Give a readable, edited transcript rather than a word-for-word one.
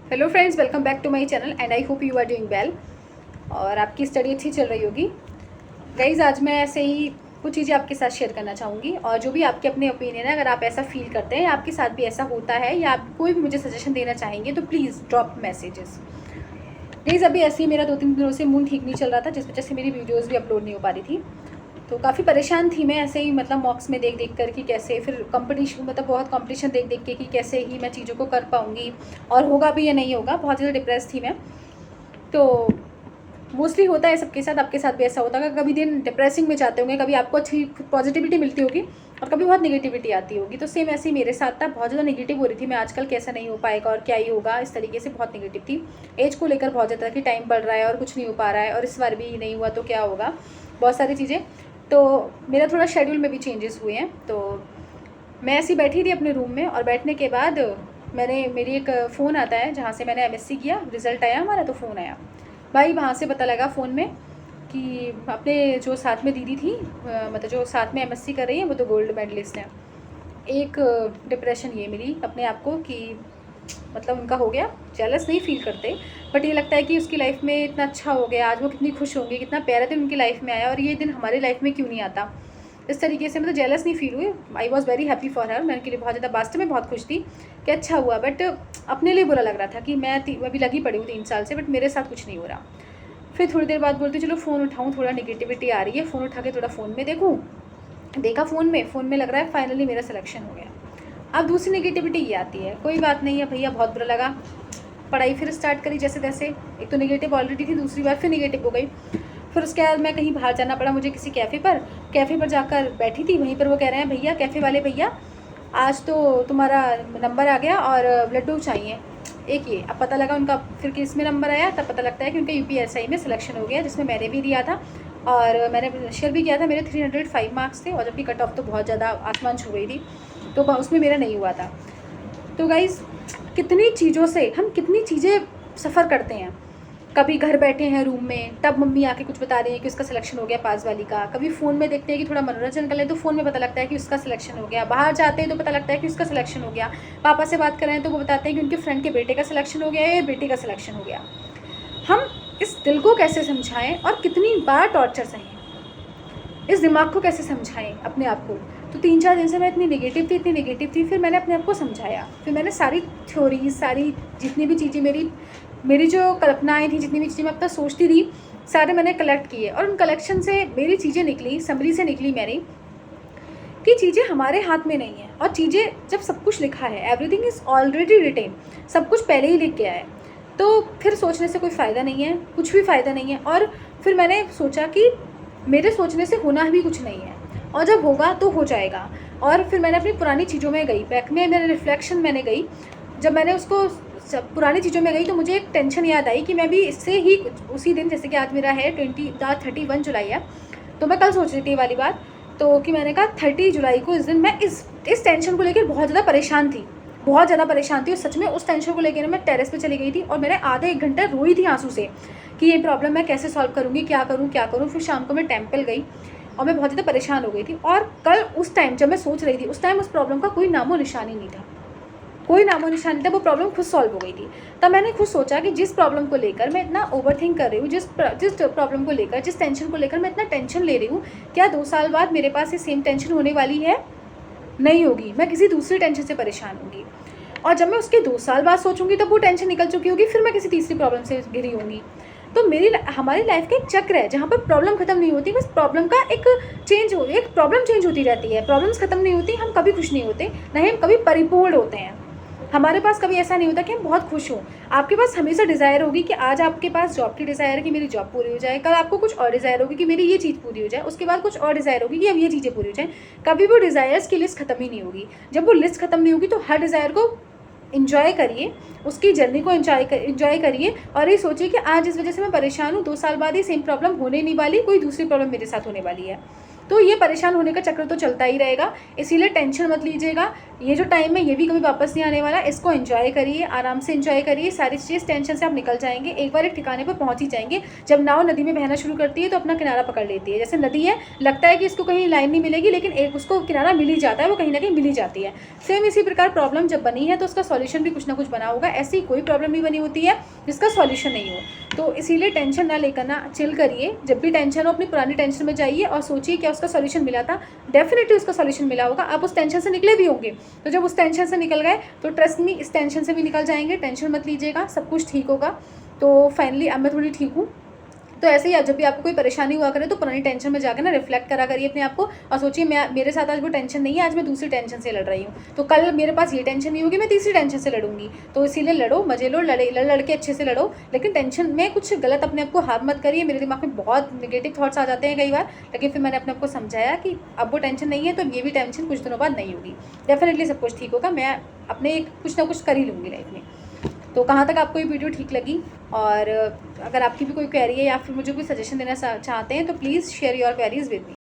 Hello friends, welcome back to my channel and I hope you are doing well और आपकी study अच्छी चल रही होगी। गाइज, आज मैं ऐसे ही कुछ चीज़ें आपके साथ शेयर करना चाहूँगी और जो भी आपके अपने ओपिनियन है, अगर आप ऐसा फील करते हैं आपके साथ भी ऐसा होता है या आप कोई भी मुझे सजेशन देना चाहेंगे तो प्लीज़ ड्रॉप मैसेजेस। गाइज, अभी ऐसे ही मेरा 2-3 दिनों से मूड ठीक नहीं चल रहा था, जिस वजह से मेरी वीडियोज़ भी अपलोड नहीं हो पा रही थी। तो काफ़ी परेशान थी मैं ऐसे ही, मतलब मॉक्स में देख देख कर कि कैसे, फिर कंपटीशन, मतलब बहुत कंपटीशन देख देख के कि कैसे ही मैं चीज़ों को कर पाऊँगी और होगा भी या नहीं होगा। बहुत ज़्यादा डिप्रेस थी मैं। तो मोस्टली होता है सबके साथ, आपके साथ भी ऐसा होता है। कभी दिन डिप्रेसिंग में जाते होंगे, कभी आपको अच्छी पॉजिटिविटी मिलती होगी और कभी बहुत नेगेटिविटी आती होगी। तो सेम ऐसे ही मेरे साथ था, बहुत ज़्यादा नेगेटिव हो रही थी मैं, आजकल कैसा नहीं हो पाएगा और क्या ही होगा, इस तरीके से बहुत नेगेटिव थी। एज को लेकर बहुत ज़्यादा कि टाइम बढ़ रहा है और कुछ नहीं हो पा रहा है और इस बार भी नहीं हुआ तो क्या होगा, बहुत सारी चीज़ें। तो मेरा थोड़ा शेड्यूल में भी चेंजेस हुए हैं। तो मैं ऐसी बैठी थी अपने रूम में और बैठने के बाद मेरी एक फ़ोन आता है जहाँ से मैंने एमएससी किया, रिज़ल्ट आया हमारा, तो फ़ोन आया भाई। वहाँ से पता लगा फ़ोन में कि अपने जो साथ में दीदी थी, मतलब जो साथ में एमएससी कर रही है, वो तो गोल्ड मेडलिस्ट है। एक डिप्रेशन ये मिली अपने आप को कि मतलब उनका हो गया, जेलस नहीं फील करते, बट ये लगता है कि उसकी लाइफ में इतना अच्छा हो गया, आज वो कितनी खुश होंगी, कितना प्यारा दिन उनकी लाइफ में आया और ये दिन हमारी लाइफ में क्यों नहीं आता। इस तरीके से मतलब जेलस नहीं फील हुई, I was very happy for her. मैं उनके लिए बहुत ज़्यादा, वास्तव में बहुत खुश थी कि अच्छा हुआ, बट अपने लिए बुरा लग रहा था कि मैं अभी लगी पड़ी हूँ 3 साल से, बट मेरे साथ कुछ नहीं हो रहा। फिर थोड़ी देर बाद बोलती चलो फ़ोन उठाऊँ, थोड़ा नेगेटिविटी आ रही है, फ़ोन उठा के थोड़ा फ़ोन में देखूँ। देखा फ़ोन में लग रहा है फाइनली मेरा सिलेक्शन हो गया। अब दूसरी नेगेटिविटी ये आती है, कोई बात नहीं है भैया, बहुत बुरा लगा, पढ़ाई फिर स्टार्ट करी जैसे तैसे। एक तो नेगेटिव ऑलरेडी थी, दूसरी बार फिर नेगेटिव हो गई। फिर उसके बाद मैं कहीं बाहर जाना पड़ा मुझे किसी कैफ़े पर जाकर बैठी थी। वहीं पर वो कह रहे हैं, भैया कैफ़े वाले भैया, आज तो तुम्हारा नंबर आ गया और लड्डू चाहिए एक। ये अब पता लगा उनका फिर किस में नंबर आया, तब पता लगता है कि उनका यूपीएसआई में सिलेक्शन हो गया, जिसमें मैंने भी दिया था और मैंने शेयर भी किया था। मेरे 305 मार्क्स थे और जबकि कट ऑफ तो बहुत ज़्यादा आसमान छू गई थी, तो उसमें मेरा नहीं हुआ था। तो गाइज़, कितनी चीज़ों से हम कितनी चीज़ें सफ़र करते हैं। कभी घर बैठे हैं रूम में, तब मम्मी आके कुछ बता रही है कि उसका सिलेक्शन हो गया पास वाली का। कभी फ़ोन में देखते हैं कि थोड़ा मनोरंजन कर लें तो फ़ोन में पता लगता है कि उसका सिलेक्शन हो गया। बाहर जाते हैं तो पता लगता है कि उसका सिलेक्शन हो गया। पापा से बात कर रहे हैं तो वो बताते हैं कि उनके फ्रेंड के बेटे का सिलेक्शन हो गया या बेटी का सिलेक्शन हो गया। हम इस दिल को कैसे समझाएं और कितनी बार टॉर्चर सहें, इस दिमाग को कैसे समझाएं अपने आप को। तो 3-4 दिन से मैं इतनी नेगेटिव थी। फिर मैंने अपने आप को समझाया, फिर मैंने सारी थ्योरी, सारी जितनी भी चीज़ें मेरी जो कल्पनाएं थी, जितनी भी चीज़ें मैं अब तक सोचती थी, सारे मैंने कलेक्ट किए और उन कलेक्शन से मेरी चीज़ें निकली, समरी से निकली मेरी, कि चीज़ें हमारे हाथ में नहीं है। और चीज़ें जब सब कुछ लिखा है, एवरीथिंग इज़ ऑलरेडी रिटेन, सब कुछ पहले ही लिख गया है, तो फिर सोचने से कोई फ़ायदा नहीं है, कुछ भी फ़ायदा नहीं है। और फिर मैंने सोचा कि मेरे सोचने से होना भी कुछ नहीं है और जब होगा तो हो जाएगा। और फिर मैंने अपनी पुरानी चीज़ों में गई, बैक में मेरे रिफ्लेक्शन मैंने गई। जब मैंने उसको पुरानी चीज़ों में गई तो मुझे एक टेंशन याद आई कि मैं भी इससे ही उसी दिन, जैसे कि आज मेरा है 31 जुलाई है, तो मैं कल सोच रही थी ये वाली बात, तो कि मैंने कहा 30 जुलाई को इस दिन मैं इस टेंशन को लेकर बहुत ज़्यादा परेशान थी, और सच में उस टेंशन को लेकर मैं टेरेस पे चली गई थी और मैंने आधे 1 घंटा रोई थी आंसू से कि ये प्रॉब्लम मैं कैसे सॉल्व करूँगी, क्या करूँ। फिर शाम को मैं टेम्पल गई और मैं बहुत ज़्यादा परेशान हो गई थी। और कल उस टाइम जब मैं सोच रही थी, उस टाइम उस प्रॉब्लम का कोई नामो निशान ही नहीं था, वो प्रॉब्लम खुद सॉल्व हो गई थी। तब मैंने खुद सोचा कि जिस प्रॉब्लम को लेकर मैं इतना ओवरथिंक कर रही हूँ, जिस प्रॉब्लम को लेकर, जिस टेंशन को लेकर मैं इतना टेंशन ले रही हूँ, क्या 2 साल बाद मेरे पास ये सेम टेंशन होने वाली है? नहीं होगी, मैं किसी दूसरी टेंशन से परेशान होंगी। और जब मैं उसके 2 साल बाद सोचूंगी तब वो टेंशन निकल चुकी होगी, फिर मैं किसी तीसरी प्रॉब्लम से घिरी होंगी। तो हमारी लाइफ का एक चक्र है जहाँ पर प्रॉब्लम खत्म नहीं होती, बस प्रॉब्लम का एक प्रॉब्लम चेंज होती रहती है। प्रॉब्लम्स खत्म नहीं होती, हम कभी खुश नहीं होते, ना ही हम कभी परिपूर्ण होते हैं। हमारे पास कभी ऐसा नहीं होता कि हम बहुत खुश हों। आपके पास हमेशा डिज़ायर होगी कि आज आपके पास जॉब की डिज़ायर है कि मेरी जॉब पूरी हो जाए, कल आपको कुछ और डिज़ायर होगी कि मेरी ये चीज़ पूरी हो जाए, उसके बाद कुछ और डिज़ायर होगी कि अब ये चीज़ें पूरी हो जाएँ। कभी वो डिज़ायर्स की लिस्ट खत्म ही नहीं होगी। जब वो लिस्ट खत्म नहीं होगी तो हर डिज़ायर को इन्जॉय करिए, उसकी जर्नी को इन्जॉय करिए और ये सोचिए कि आज इस वजह से मैं परेशान हूँ, 2 साल बाद ये सेम प्रॉब्लम होने नहीं वाली, कोई दूसरी प्रॉब्लम मेरे साथ होने वाली है। तो ये परेशान होने का चक्र तो चलता ही रहेगा, इसीलिए टेंशन मत लीजिएगा। ये जो टाइम है ये भी कभी वापस नहीं आने वाला, इसको एंजॉय करिए, आराम से एंजॉय करिए, सारी चीज़ टेंशन से आप निकल जाएंगे, एक बार एक ठिकाने पर पहुँच ही जाएंगे। जब नाव नदी में बहना शुरू करती है तो अपना किनारा पकड़ लेती है, जैसे नदी है, लगता है कि इसको कहीं लाइन नहीं मिलेगी, लेकिन एक उसको किनारा मिल ही जाता है, वो कहीं ना कहीं मिल ही जाती है। सेम इसी प्रकार प्रॉब्लम जब बनी है तो उसका सॉल्यूशन भी कुछ ना कुछ बना होगा, ऐसी कोई प्रॉब्लम नहीं बनी होती है जिसका सॉल्यूशन नहीं हो। तो इसीलिए टेंशन ना लेकर ना चिल करिए, जब भी टेंशन हो अपनी पुरानी टेंशन में जाइए और सोचिए क्या उसका सॉल्यूशन मिला था, डेफिनेटली उसका सॉल्यूशन मिला होगा, आप उस टेंशन से निकले भी होंगे। तो जब उस टेंशन से निकल गए तो ट्रस्ट मी इस टेंशन से भी निकल जाएंगे, टेंशन मत लीजिएगा, सब कुछ ठीक होगा। तो फाइनली अब मैं थोड़ी ठीक हूँ। तो ऐसे ही जब भी आपको कोई परेशानी हुआ करे तो पुरानी टेंशन में जाकर ना रिफ्लेक्ट करा करिए अपने आप को, और सोचिए मेरे साथ आज वो टेंशन नहीं है, आज मैं दूसरी टेंशन से लड़ रही हूँ, तो कल मेरे पास ये टेंशन नहीं होगी, मैं तीसरी टेंशन से लड़ूंगी। तो इसीलिए लड़ो, मजे लो, लड़ के अच्छे से लड़ो, लेकिन टेंशन में कुछ गलत अपने आप को हार मत करिए। मेरे दिमाग में बहुत नेगेटिव थॉट्स आ जाते हैं कई बार, लेकिन फिर मैंने अपने आप को समझाया कि अब वो टेंशन नहीं है, तो ये भी टेंशन कुछ दिनों बाद नहीं होगी, डेफिनेटली सब कुछ ठीक होगा, मैं अपने कुछ ना कुछ कर ही लूँगी लाइफ में। तो कहाँ तक आपको ये वीडियो ठीक लगी, और अगर आपकी भी कोई क्वेरी है या फिर मुझे कोई सजेशन देना चाहते हैं तो please share your queries with me.